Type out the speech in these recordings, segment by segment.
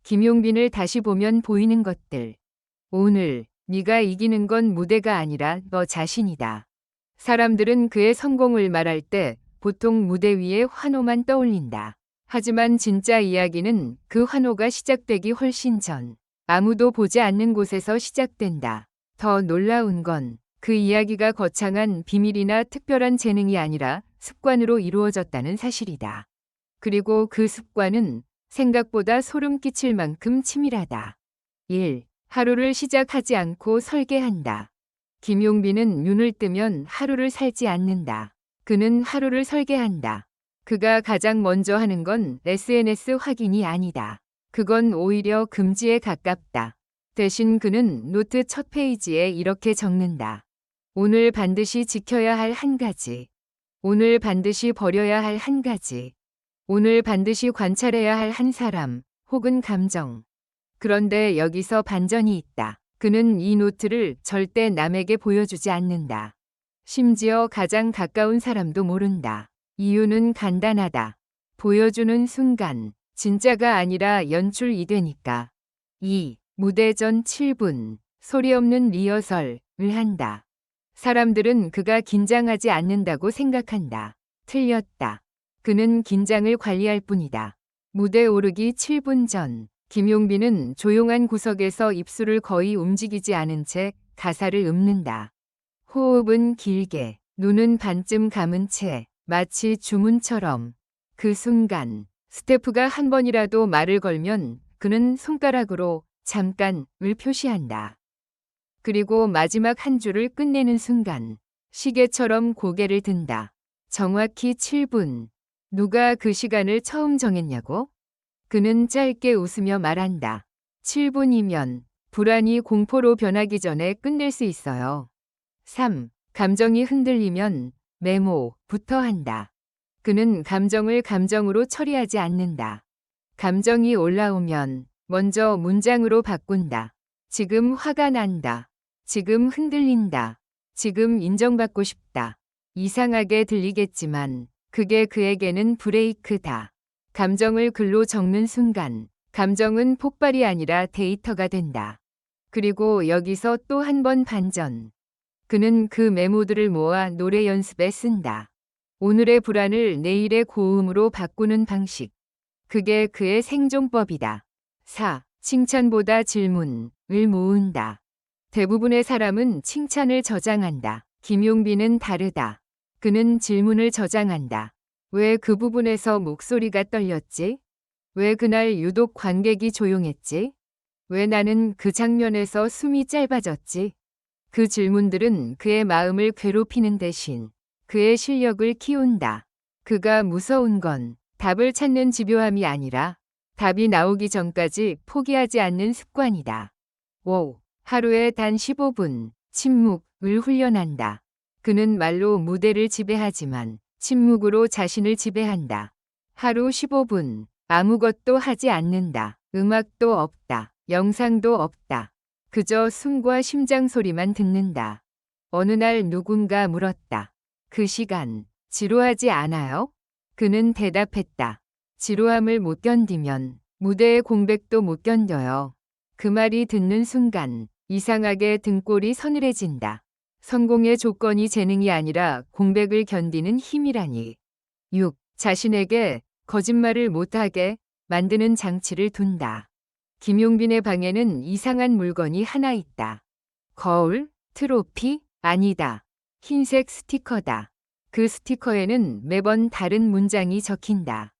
김용빈을 다시 보면 보이는 것들. 오늘 네가 이기는 건 무대가 아니라 너 자신이다. 사람들은 그의 성공을 말할 때 보통 무대 위의 환호만 떠올린다. 하지만 진짜 이야기는 그 환호가 시작되기 훨씬 전, 아무도 보지 않는 곳에서 시작된다. 더 놀라운 건 그 이야기가 거창한 비밀이나 특별한 재능이 아니라 습관으로 이루어졌다는 사실이다. 그리고 그 습관은 생각보다 소름 끼칠 만큼 치밀하다. 1. 하루를 시작하지 않고 설계한다. 김용빈은 눈을 뜨면 하루를 살지 않는다. 그는 하루를 설계한다. 그가 가장 먼저 하는 건 SNS 확인이 아니다. 그건 오히려 금지에 가깝다. 대신 그는 노트 첫 페이지에 이렇게 적는다. 오늘 반드시 지켜야 할 한 가지. 오늘 반드시 버려야 할 한 가지. 오늘 반드시 관찰해야 할 한 사람 혹은 감정. 그런데 여기서 반전이 있다. 그는 이 노트를 절대 남에게 보여주지 않는다. 심지어 가장 가까운 사람도 모른다. 이유는 간단하다. 보여주는 순간 진짜가 아니라 연출이 되니까. 2. 무대 전 7분 소리 없는 리허설을 한다. 사람들은 그가 긴장하지 않는다고 생각한다. 틀렸다. 그는 긴장을 관리할 뿐이다. 무대 오르기 7분 전, 김용빈은 조용한 구석에서 입술을 거의 움직이지 않은 채 가사를 읊는다. 호흡은 길게, 눈은 반쯤 감은 채, 마치 주문처럼. 그 순간, 스태프가 한 번이라도 말을 걸면 그는 손가락으로 잠깐을 표시한다. 그리고 마지막 한 줄을 끝내는 순간, 시계처럼 고개를 든다. 정확히 7분. 누가 그 시간을 처음 정했냐고? 그는 짧게 웃으며 말한다. 7분이면 불안이 공포로 변하기 전에 끝낼 수 있어요. 3. 감정이 흔들리면 메모부터 한다. 그는 감정을 감정으로 처리하지 않는다. 감정이 올라오면 먼저 문장으로 바꾼다. 지금 화가 난다. 지금 흔들린다. 지금 인정받고 싶다. 이상하게 들리겠지만 그게 그에게는 브레이크다. 감정을 글로 적는 순간 감정은 폭발이 아니라 데이터가 된다. 그리고 여기서 또 한 번 반전. 그는 그 메모들을 모아 노래 연습에 쓴다. 오늘의 불안을 내일의 고음으로 바꾸는 방식. 그게 그의 생존법이다. 4. 칭찬보다 질문을 모은다. 대부분의 사람은 칭찬을 저장한다. 김용빈은 다르다. 그는 질문을 저장한다. 왜 그 부분에서 목소리가 떨렸지? 왜 그날 유독 관객이 조용했지? 왜 나는 그 장면에서 숨이 짧아졌지? 그 질문들은 그의 마음을 괴롭히는 대신 그의 실력을 키운다. 그가 무서운 건 답을 찾는 집요함이 아니라 답이 나오기 전까지 포기하지 않는 습관이다. 5. 하루에 단 15분 침묵을 훈련한다. 그는 말로 무대를 지배하지만 침묵으로 자신을 지배한다. 하루 15분 아무것도 하지 않는다. 음악도 없다. 영상도 없다. 그저 숨과 심장 소리만 듣는다. 어느 날 누군가 물었다. 그 시간 지루하지 않아요? 그는 대답했다. 지루함을 못 견디면 무대의 공백도 못 견뎌요. 그 말이 듣는 순간 이상하게 등골이 서늘해진다. 성공의 조건이 재능이 아니라 공백을 견디는 힘이라니. 6. 자신에게 거짓말을 못하게 만드는 장치를 둔다. 김용빈의 방에는 이상한 물건이 하나 있다. 거울? 트로피? 아니다. 흰색 스티커다. 그 스티커에는 매번 다른 문장이 적힌다.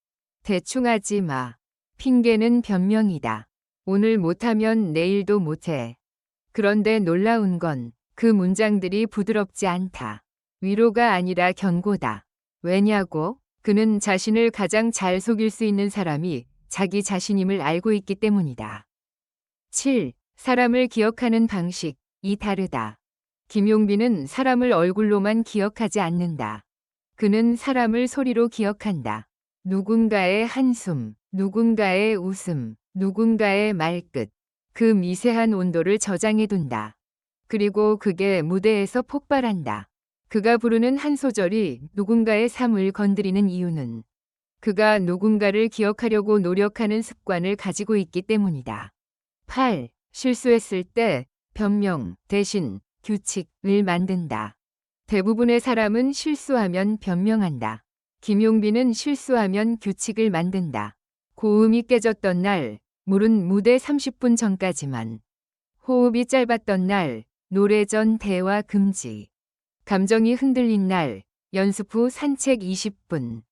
대충 하지 마. 핑계는 변명이다. 오늘 못하면 내일도 못해. 그런데 놀라운 건 그 문장들이 부드럽지 않다. 위로가 아니라 경고다. 왜냐고? 그는 자신을 가장 잘 속일 수 있는 사람이 자기 자신임을 알고 있기 때문이다. 7. 사람을 기억하는 방식이 다르다. 김용빈은 사람을 얼굴로만 기억하지 않는다. 그는 사람을 소리로 기억한다. 누군가의 한숨, 누군가의 웃음, 누군가의 말끝. 그 미세한 온도를 저장해둔다. 그리고 그게 무대에서 폭발한다. 그가 부르는 한 소절이 누군가의 삶을 건드리는 이유는 그가 누군가를 기억하려고 노력하는 습관을 가지고 있기 때문이다. 8. 실수했을 때 변명, 대신, 규칙을 만든다. 대부분의 사람은 실수하면 변명한다. 김용빈은 실수하면 규칙을 만든다. 고음이 깨졌던 날, 물은 무대 30분 전까지만. 호흡이 짧았던 날, 노래 전 대화 금지. 감정이 흔들린 날, 연습 후 산책 20분.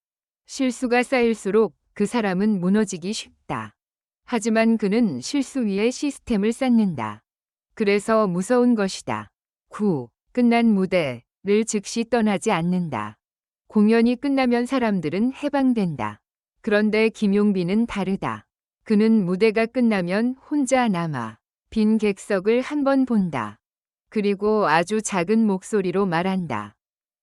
실수가 쌓일수록 그 사람은 무너지기 쉽다. 하지만 그는 실수 위에 시스템을 쌓는다. 그래서 무서운 것이다. 9. 끝난 무대를 즉시 떠나지 않는다. 공연이 끝나면 사람들은 해방된다. 그런데 김용빈은 다르다. 그는 무대가 끝나면 혼자 남아 빈 객석을 한 번 본다. 그리고 아주 작은 목소리로 말한다.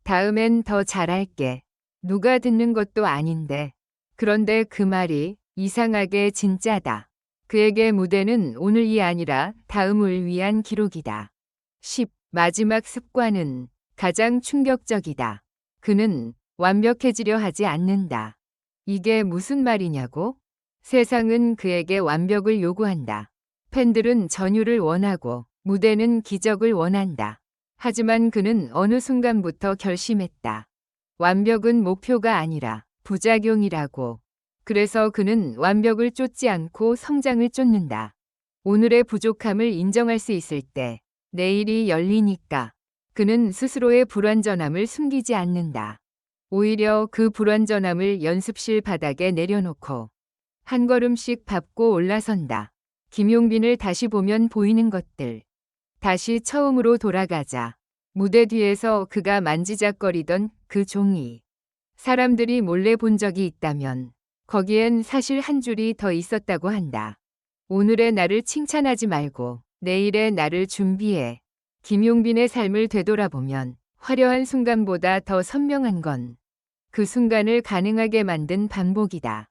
다음엔 더 잘할게. 누가 듣는 것도 아닌데. 그런데 그 말이 이상하게 진짜다. 그에게 무대는 오늘이 아니라 다음을 위한 기록이다. 10. 마지막 습관은 가장 충격적이다. 그는 완벽해지려 하지 않는다. 이게 무슨 말이냐고? 세상은 그에게 완벽을 요구한다. 팬들은 전율을 원하고 무대는 기적을 원한다. 하지만 그는 어느 순간부터 결심했다. 완벽은 목표가 아니라 부작용이라고. 그래서 그는 완벽을 쫓지 않고 성장을 쫓는다. 오늘의 부족함을 인정할 수 있을 때 내일이 열리니까. 그는 스스로의 불완전함을 숨기지 않는다. 오히려 그 불완전함을 연습실 바닥에 내려놓고 한 걸음씩 밟고 올라선다. 김용빈을 다시 보면 보이는 것들. 다시 처음으로 돌아가자. 무대 뒤에서 그가 만지작거리던 그 종이. 사람들이 몰래 본 적이 있다면 거기엔 사실 한 줄이 더 있었다고 한다. 오늘의 나를 칭찬하지 말고 내일의 나를 준비해. 김용빈의 삶을 되돌아보면 화려한 순간보다 더 선명한 건 그 순간을 가능하게 만든 반복이다.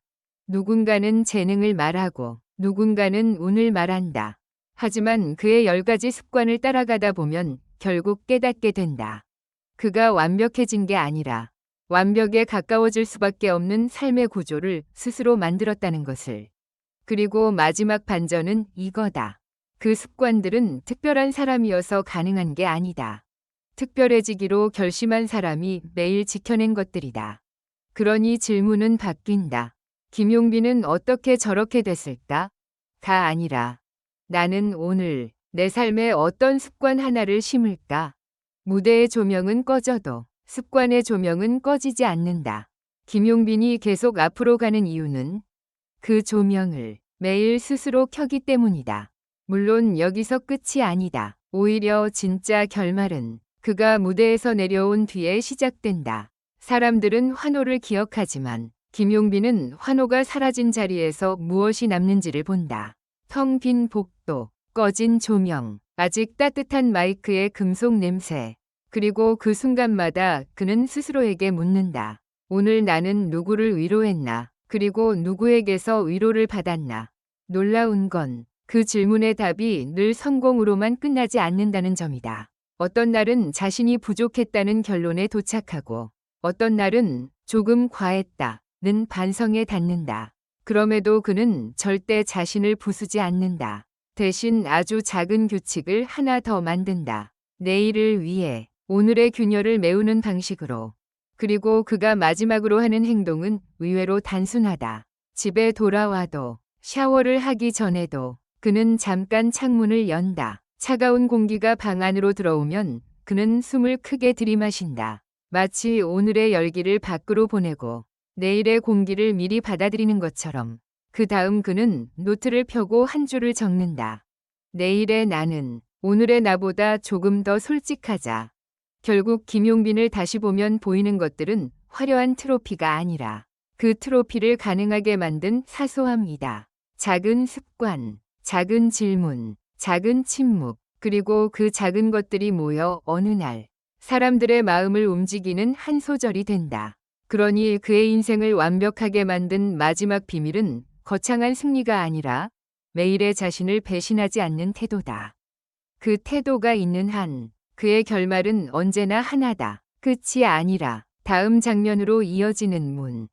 누군가는 재능을 말하고 누군가는 운을 말한다. 하지만 그의 10가지 습관을 따라가다 보면 결국 깨닫게 된다. 그가 완벽해진 게 아니라 완벽에 가까워질 수밖에 없는 삶의 구조를 스스로 만들었다는 것을. 그리고 마지막 반전은 이거다. 그 습관들은 특별한 사람이어서 가능한 게 아니다. 특별해지기로 결심한 사람이 매일 지켜낸 것들이다. 그러니 질문은 바뀐다. 김용빈은 어떻게 저렇게 됐을까? 가 아니라 나는 오늘 내 삶에 어떤 습관 하나를 심을까? 무대의 조명은 꺼져도 습관의 조명은 꺼지지 않는다. 김용빈이 계속 앞으로 가는 이유는 그 조명을 매일 스스로 켜기 때문이다. 물론 여기서 끝이 아니다. 오히려 진짜 결말은 그가 무대에서 내려온 뒤에 시작된다. 사람들은 환호를 기억하지만 김용빈은 환호가 사라진 자리에서 무엇이 남는지를 본다. 텅 빈 복도, 꺼진 조명, 아직 따뜻한 마이크의 금속 냄새. 그리고 그 순간마다 그는 스스로에게 묻는다. 오늘 나는 누구를 위로했나? 그리고 누구에게서 위로를 받았나? 놀라운 건 그 질문의 답이 늘 성공으로만 끝나지 않는다는 점이다. 어떤 날은 자신이 부족했다는 결론에 도착하고 어떤 날은 조금 과했다는 반성에 닿는다. 그럼에도 그는 절대 자신을 부수지 않는다. 대신 아주 작은 규칙을 하나 더 만든다. 내일을 위해 오늘의 균열을 메우는 방식으로. 그리고 그가 마지막으로 하는 행동은 의외로 단순하다. 집에 돌아와도 샤워를 하기 전에도 그는 잠깐 창문을 연다. 차가운 공기가 방 안으로 들어오면 그는 숨을 크게 들이마신다. 마치 오늘의 열기를 밖으로 보내고 내일의 공기를 미리 받아들이는 것처럼. 그 다음 그는 노트를 펴고 한 줄을 적는다. 내일의 나는 오늘의 나보다 조금 더 솔직하자. 결국 김용빈을 다시 보면 보이는 것들은 화려한 트로피가 아니라 그 트로피를 가능하게 만든 사소함이다. 작은 습관, 작은 질문, 작은 침묵, 그리고 그 작은 것들이 모여 어느 날 사람들의 마음을 움직이는 한 소절이 된다. 그러니 그의 인생을 완벽하게 만든 마지막 비밀은 거창한 승리가 아니라 매일의 자신을 배신하지 않는 태도다. 그 태도가 있는 한 그의 결말은 언제나 하나다. 끝이 아니라 다음 장면으로 이어지는 문.